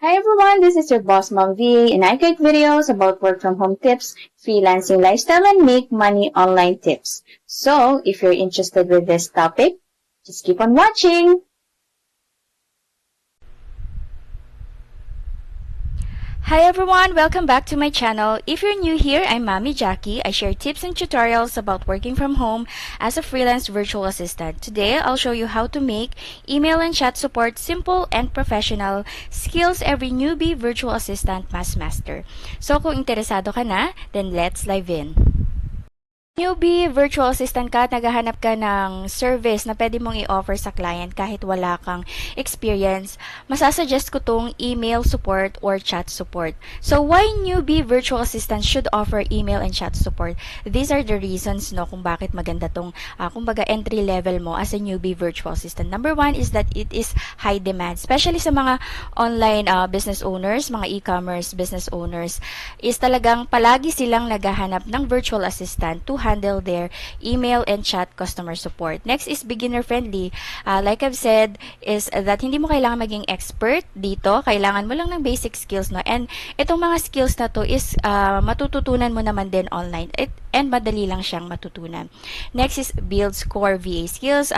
Hi everyone, this is your boss Mom V, and I create videos about work from home tips, freelancing lifestyle, and make money online tips. So, if you're interested with this topic, just keep on watching. Hi everyone! Welcome back to my channel. If you're new here, I'm Mami Jackie. I share tips and tutorials about working from home as a freelance virtual assistant. Today, I'll show you how to make email and chat support simple and professional, skills every newbie virtual assistant must master. So kung interesado ka na, then let's dive in. Newbie virtual assistant ka at naghahanap ka ng service na pwede mong i-offer sa client kahit wala kang experience, masasuggest ko tong email support or chat support. So, why newbie virtual assistant should offer email and chat support? These are the reasons kung bakit maganda tong kumbaga entry level mo as a newbie virtual assistant. Number one is that it is high demand, especially sa mga online business owners, mga e-commerce business owners, is talagang palagi silang naghahanap ng virtual assistant to handle their email and chat customer support. Next is beginner friendly. Like I've said, is that hindi mo kailangan maging expert dito. Kailangan mo lang ng basic skills, no? And itong mga skills na to is matututunan mo naman din online. And madali lang siyang matutunan. Next is builds core VA skills.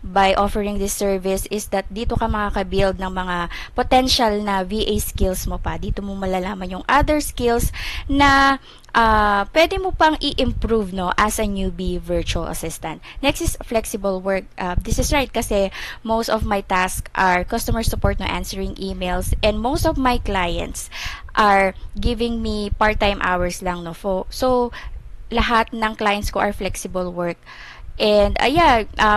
By offering this service is that dito ka makaka-build ng mga potential na VA skills mo pa. Dito mo malalaman yung other skills na pwede mo pang i-improve, no, as a newbie virtual assistant. Next is flexible work. This is right kasi most of my tasks are customer support, no, answering emails, and most of my clients are giving me part-time hours lang, no. So lahat ng clients ko are flexible work. And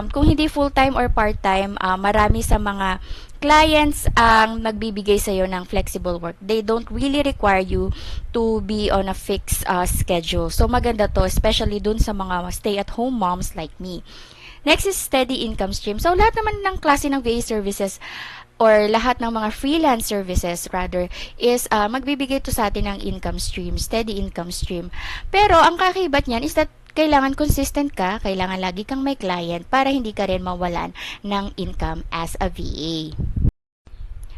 kung hindi full-time or part-time, marami sa mga clients ang magbibigay sa'yo ng flexible work. They don't really require you to be on a fixed schedule. So maganda to, especially dun sa mga stay-at-home moms like me. Next is steady income stream. So lahat naman ng klase ng VA services or lahat ng mga freelance services rather is magbibigay to sa atin ng income stream, steady income stream. Pero ang kakibat niyan is that kailangan consistent ka, kailangan lagi kang may client para hindi ka rin mawalan ng income as a VA.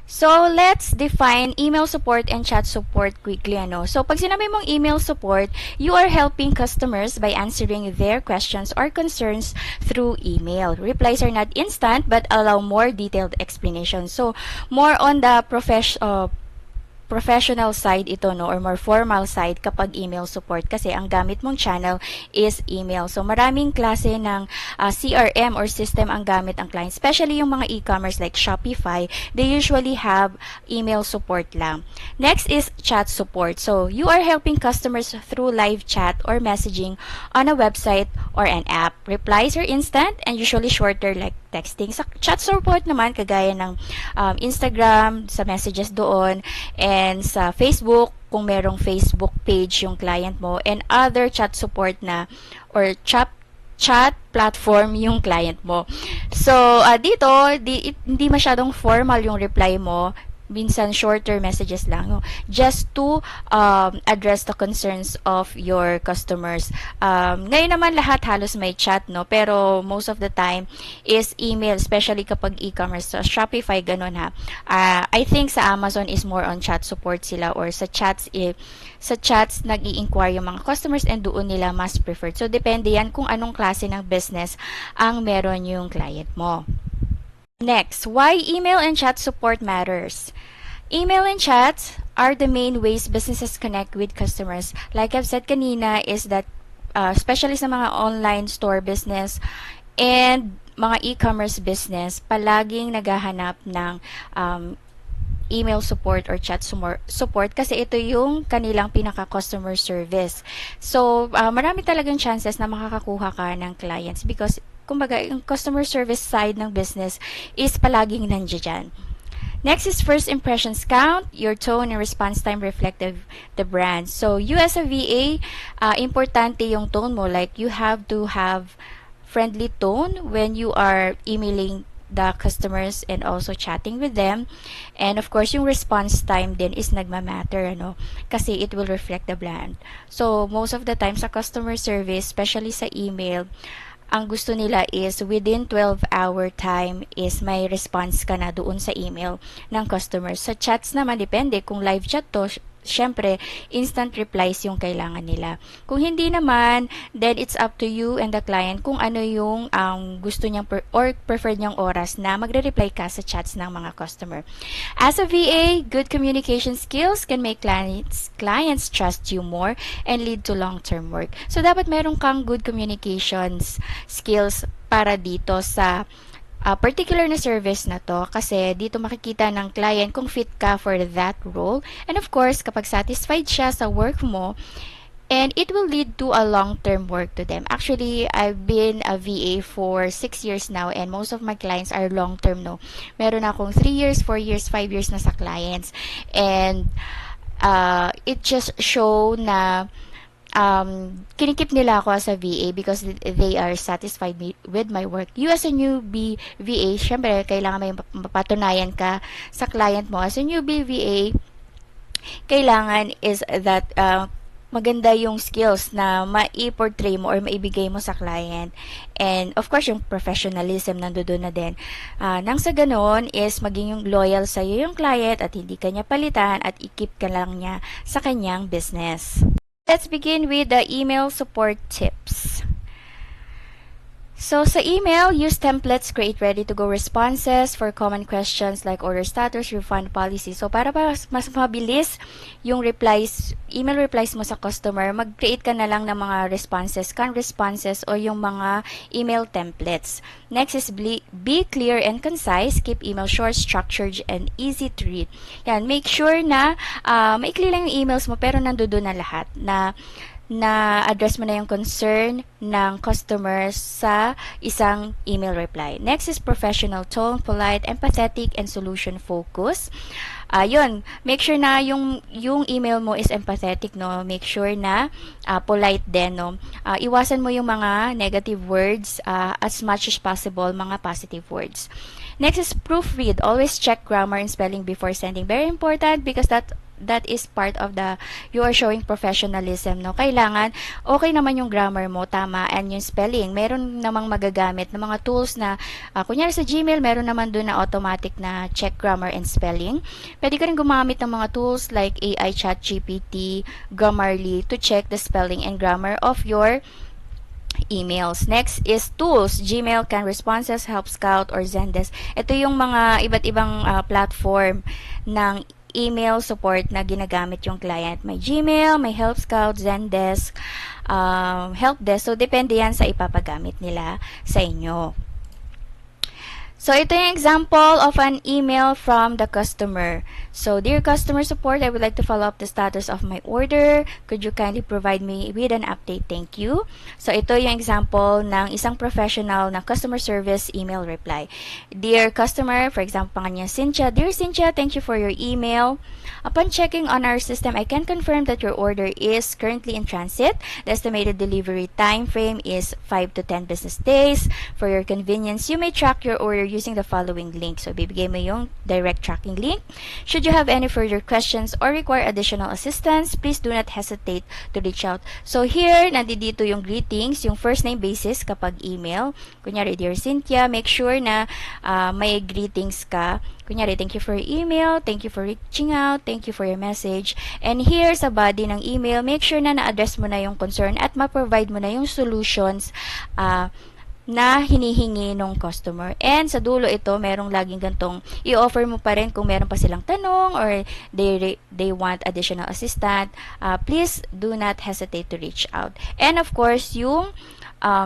So, let's define email support and chat support quickly. So, pag sinabi mong email support, you are helping customers by answering their questions or concerns through email. Replies are not instant but allow more detailed explanation. So, more on the professional side ito, no, or more formal side kapag email support kasi ang gamit mong channel is email. So maraming klase ng CRM or system ang gamit ang client, especially yung mga e-commerce like Shopify, they usually have email support lang. Next is chat support. So you are helping customers through live chat or messaging on a website or an app. Replies are instant and usually shorter like texting. Sa chat support naman, kagaya ng Instagram, sa messages doon, and sa Facebook, kung merong Facebook page yung client mo, and other chat support na, or chat platform yung client mo. So, dito, hindi masyadong formal yung reply mo, minsan shorter messages lang, no? Just to address the concerns of your customers. Ngayon naman lahat halos may chat, no, pero most of the time is email, especially kapag e-commerce. So, Shopify, ganun ha. I think sa Amazon is more on chat support sila, or sa chats nag-i-inquire yung mga customers and doon nila mas preferred. So depende yan kung anong klase ng business ang meron yung client mo. Next, why email and chat support matters. Email and chats are the main ways businesses connect with customers. Like I've said kanina, is that especially sa mga online store business and mga e-commerce business, palaging naghahanap ng email support or chat support kasi ito yung kanilang pinaka-customer service. So, marami talagang chances na makakakuha ka ng clients because kumbaga, yung customer service side ng business is palaging nandiyan. Next is first impressions count. Your tone and response time reflect the brand. So, you as a VA, importante yung tone mo. Like, you have to have friendly tone when you are emailing the customers and also chatting with them. And of course, yung response time din is nagmamatter, kasi it will reflect the brand. So, most of the time sa customer service, especially sa email, ang gusto nila is within 12-hour time is may response ka na doon sa email ng customer. Sa chats naman, depende. Kung live chat to, syempre, instant replies yung kailangan nila. Kung hindi naman, then it's up to you and the client kung ano yung gusto niyang or preferred niyang oras na magre-reply ka sa chats ng mga customer. As a VA, good communication skills can make clients trust you more and lead to long-term work. So, dapat meron kang good communications skills para dito sa particular na service na to kasi dito makikita ng client kung fit ka for that role. And of course, kapag satisfied siya sa work mo, and it will lead to a long-term work to them. Actually, I've been a VA for 6 years now and most of my clients are long-term, no. Meron akong 3 years, 4 years, 5 years na sa clients. And it just show na kinikip nila ako as a VA because they are satisfied with my work. You as a newbie VA, syempre, kailangan may mapatunayan ka sa client mo. As a newbie VA, kailangan is that maganda yung skills na mai-portray mo or maibigay mo sa client. And of course, yung professionalism nandoon na din. Nang sa ganon is maging yung loyal sa iyo yung client at hindi kanya palitan at i-keep ka lang niya sa kanyang business. Let's begin with the email support tips. So, sa email, use templates, create ready-to-go responses for common questions like order status, refund policy. So, para mas mabilis yung email replies mo sa customer, mag-create ka na lang ng mga responses, canned responses, o yung mga email templates. Next is be clear and concise. Keep email short, structured, and easy to read. Yan, make sure na maikli lang yung emails mo pero nandoon na lahat na address mo na yung concern ng customers sa isang email reply. Next is professional tone, polite, empathetic, and solution focus. Yun, make sure na yung email mo is empathetic, no? Make sure na polite din, no? Iwasan mo yung mga negative words as much as possible, mga positive words. Next is proofread. Always check grammar and spelling before sending. Very important because that is part of you are showing professionalism, no? Kailangan, okay naman yung grammar mo, tama, and yung spelling. Meron namang magagamit na mga tools na, kunyari sa Gmail, meron naman doon na automatic na check grammar and spelling. Pwede ka rin gumamit ng mga tools like AI, ChatGPT, Grammarly to check the spelling and grammar of your emails. Next is tools. Gmail, Canned Responses, Help Scout, or Zendesk. Ito yung mga iba't ibang platform ng email support na ginagamit yung client. May Gmail, may Help Scout, Zendesk, Help Desk. So, depende yan sa ipapagamit nila sa inyo. So, ito yung example of an email from the customer. So, dear customer support, I would like to follow up the status of my order. Could you kindly provide me with an update? Thank you. So, ito yung example ng isang professional na customer service email reply. Dear customer, for example, pangalan niya Cynthia. Dear Cynthia, thank you for your email. Upon checking on our system, I can confirm that your order is currently in transit. The estimated delivery time frame is 5 to 10 business days. For your convenience, you may track your order using the following link. So, bibigay mo yung direct tracking link. Should you have any further questions or require additional assistance, please do not hesitate to reach out. So, here, nandito yung greetings, yung first name basis kapag email. Kunyari, Dear Cynthia, make sure na may greetings ka. Kunyari, thank you for your email, thank you for reaching out, thank you for your message. And here sa body ng email, make sure na na-address mo na yung concern at ma-provide mo na yung solutions na hinihingi ng customer. And sa dulo ito, merong laging gantong i-offer mo pa rin kung meron pa silang tanong or they want additional assistant. Please do not hesitate to reach out. And of course, yung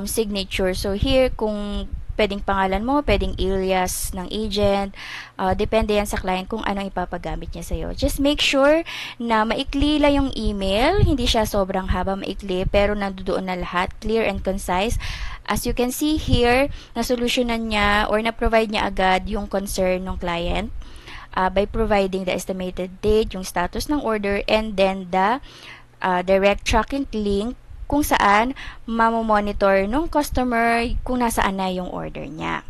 signature. So here, kung pwedeng pangalan mo, pwedeng alias ng agent, depende yan sa client kung anong ipapagamit niya sa'yo. Just make sure na maikli lang yung email, hindi siya sobrang haba, maikli, pero nandoon na lahat, clear and concise. As you can see here, nasolusyonan niya or na-provide niya agad yung concern ng client by providing the estimated date, yung status ng order, and then the direct tracking link kung saan mamomonitor ng customer kung nasaan na yung order niya.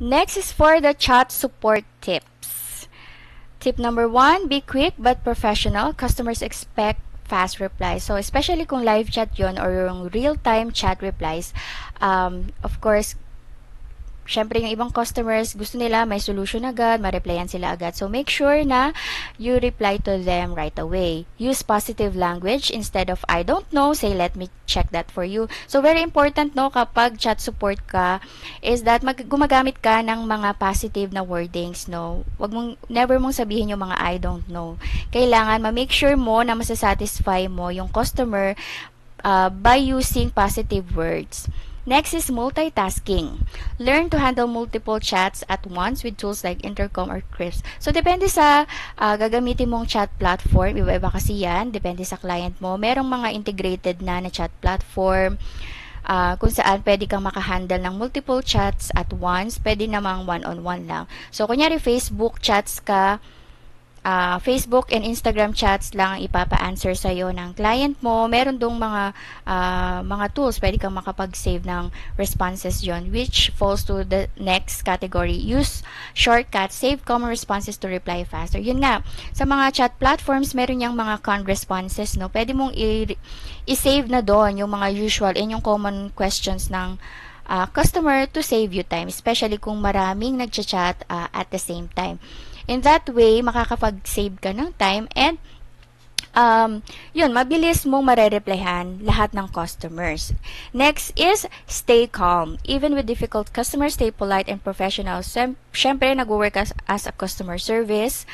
Next is for the chat support tips. Tip number 1, be quick but professional. Customers expect fast replies. So, especially kung live chat yon or yung real-time chat replies, of course, syempre yung ibang customers, gusto nila may solution agad, ma-replyan sila agad. So, make sure na you reply to them right away. Use positive language instead of, I don't know, say, let me check that for you. So, very important, no, kapag chat support ka, is that gumagamit ka ng mga positive na wordings, no. Never mong sabihin yung mga I don't know. Kailangan ma-make sure mo na masasatisfy mo yung customer by using positive words. Next is multitasking. Learn to handle multiple chats at once with tools like Intercom or Crisp. So, depende sa gagamitin mong chat platform. Iba-iba kasi yan. Depende sa client mo. Merong mga integrated na chat platform kung saan pwede kang makahandle ng multiple chats at once. Pwede namang one-on-one lang. So, kunyari Facebook chats ka, Facebook and Instagram chats lang ang ipapa-answer sa'yo ng client mo. Meron dong mga tools, pwede kang makapag-save ng responses yon, which falls to the next category. Use shortcuts, save common responses to reply faster. Yun nga, sa mga chat platforms, meron yung mga canned responses, no? Pwede mong i-save na doon yung mga usual and yung common questions ng customer to save you time, especially kung maraming nagchat at the same time. In that way, makakapag-save ka ng time and yun, mabilis mong marereplyan lahat ng customers. Next is stay calm. Even with difficult customers, stay polite and professional. Siyempre, nag-work as a customer service.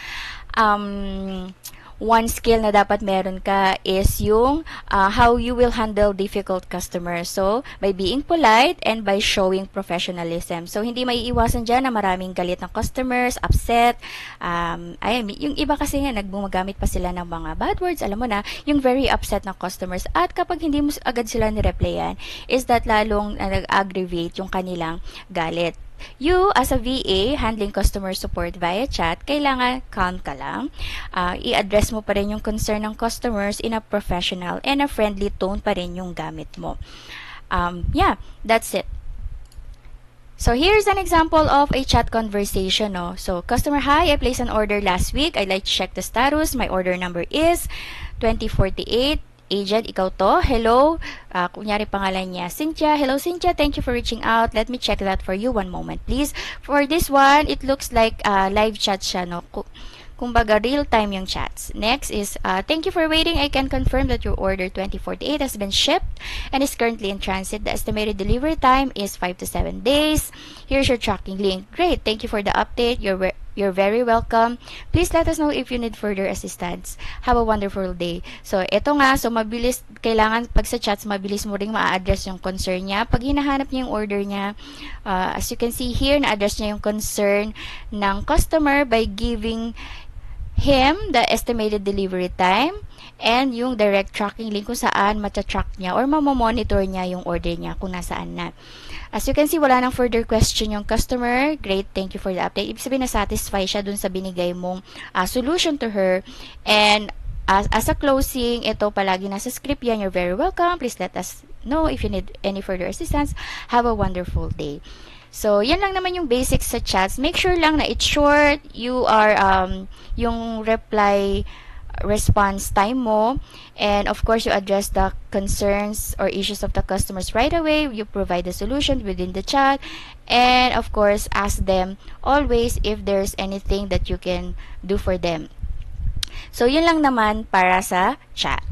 One skill na dapat meron ka is yung how you will handle difficult customers. So, by being polite and by showing professionalism. So, hindi maiiwasan dyan na maraming galit ng customers, upset. Yung iba kasi nga, nagbumagamit pa sila ng mga bad words. Alam mo na, yung very upset ng customers. At kapag hindi mo agad sila nireplyan, is that lalong nag-aggravate yung kanilang galit. You, as a VA, handling customer support via chat, kailangan calm ka lang. I-address mo pa rin yung concern ng customers in a professional and a friendly tone pa rin yung gamit mo. Yeah, that's it. So, here's an example of a chat conversation. No? So, customer, hi, I placed an order last week. I'd like to check the status. My order number is 2048. Agent, ikaw to. Hello. Kunyari pangalan niya, Cynthia. Hello, Cynthia. Thank you for reaching out. Let me check that for you. One moment, please. For this one, it looks like live chat siya, no? Kumbaga, real-time yung chats. Next is, thank you for waiting. I can confirm that your order 2048 has been shipped and is currently in transit. The estimated delivery time is 5 to 7 days. Here's your tracking link. Great. Thank you for the update. You're very welcome. Please let us know if you need further assistance. Have a wonderful day. So, ito nga. So, mabilis. Kailangan pag sa chats, mabilis mo ring ma-address yung concern niya. Pag hinahanap niya yung order niya, as you can see here, na-address niya yung concern ng customer by giving him the estimated delivery time and yung direct tracking link kung saan matatrack niya or mamamonitor niya yung order niya kung nasaan na. As you can see, wala nang further question yung customer. Great, thank you for the update. Ibig sabihin, na-satisfy siya dun sa binigay mong solution to her. And as a closing, ito palagi nasa script yan. You're very welcome. Please let us know if you need any further assistance. Have a wonderful day. So, yan lang naman yung basics sa chats. Make sure lang na it's short. You are, yung reply response time mo, and of course you address the concerns or issues of the customers right away. You provide the solution within the chat, and of course ask them always if there's anything that you can do for them. So yun lang naman para sa chat.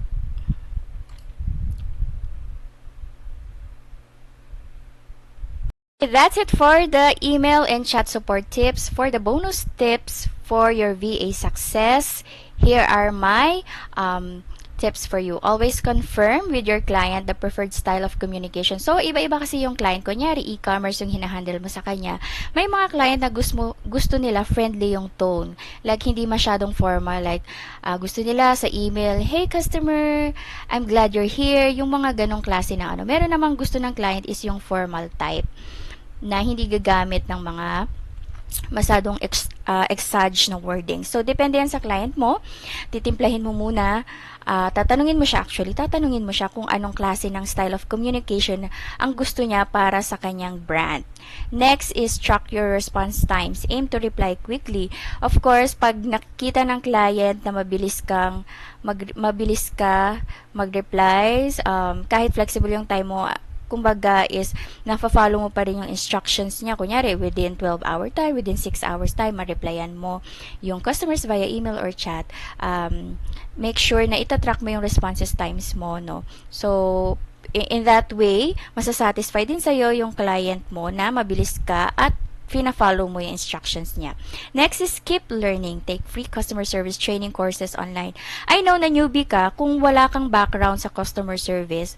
That's it for the email and chat support tips. For the bonus tips for your VA success, here are my tips for you. Always confirm with your client the preferred style of communication. So, iba-iba kasi yung client. Kunyari, e-commerce yung hinahandle mo sa kanya. May mga client na gusto nila friendly yung tone. Like, hindi masyadong formal. Like, gusto nila sa email, hey customer, I'm glad you're here. Yung mga ganong klase na ano. Meron namang gusto ng client is yung formal type na hindi gagamit ng mga masyadong exage na wording. So, depende yan sa client mo. Titimplahin mo muna. Tatanungin mo siya kung anong klase ng style of communication ang gusto niya para sa kanyang brand. Next is track your response times. Aim to reply quickly. Of course, pag nakita ng client na mabilis ka mag-replies, kahit flexible yung time mo, kumbaga is nafa-follow mo pa rin yung instructions niya. Kunyari, within 12-hour time, within 6 hours time, ma-replyan mo yung customers via email or chat. Make sure na itatrack mo yung responses times mo, no? So, in that way, masasatisfy din sa'yo yung client mo na mabilis ka at fina-follow mo yung instructions niya. Next is keep learning. Take free customer service training courses online. I know na newbie ka, kung wala kang background sa customer service,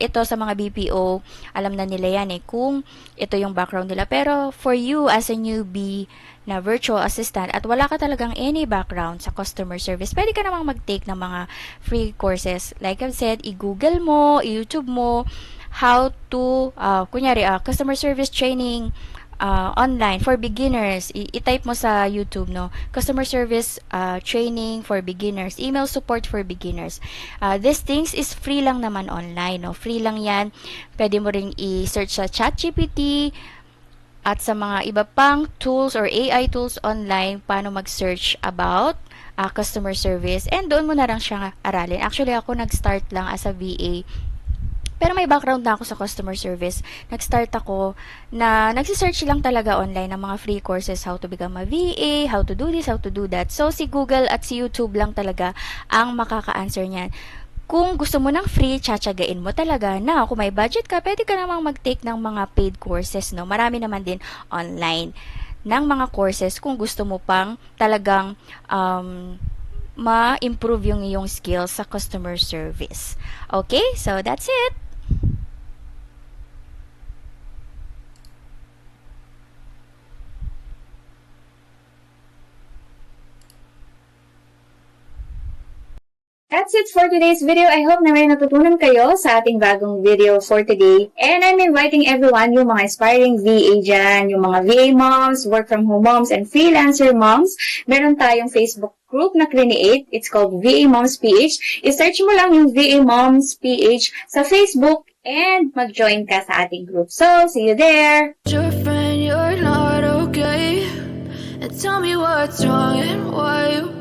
ito sa mga BPO, alam na nila yan kung ito yung background nila. Pero for you as a newbie na virtual assistant at wala ka talagang any background sa customer service, pwede ka namang mag-take ng mga free courses. Like I've said, i-Google mo, i-YouTube mo, how to, kunyari, customer service training online for beginners. I-type mo sa YouTube, no? Customer service training for beginners, email support for beginners. These things is free lang naman online, no? Free lang yan. Pwede mo ring i-search sa ChatGPT at sa mga iba pang tools or AI tools online paano mag-search about customer service, and doon mo na lang siya aralin. Actually, ako nag-start lang as a VA. Pero may background na ako sa customer service. Nag-start ako na nagsisearch lang talaga online ng mga free courses, how to become a VA, how to do this, how to do that. So, si Google at si YouTube lang talaga ang makaka-answer niyan. Kung gusto mo ng free, tsatsagain mo talaga na kung may budget ka, pwede ka namang mag-take ng mga paid courses, no? Marami naman din online ng mga courses kung gusto mo pang talagang ma-improve yung iyong skills sa customer service. Okay? So, that's it. That's it for today's video. I hope na may natutunan kayo sa ating bagong video for today. And I'm inviting everyone, yung mga aspiring VA dyan, yung mga VA moms, work from home moms, and freelancer moms. Meron tayong Facebook group na create. It's called VA Moms PH. I-search mo lang yung VA Moms PH sa Facebook and mag-join ka sa ating group. So, see you there! Your friend, you're not okay. And tell me what's wrong and why you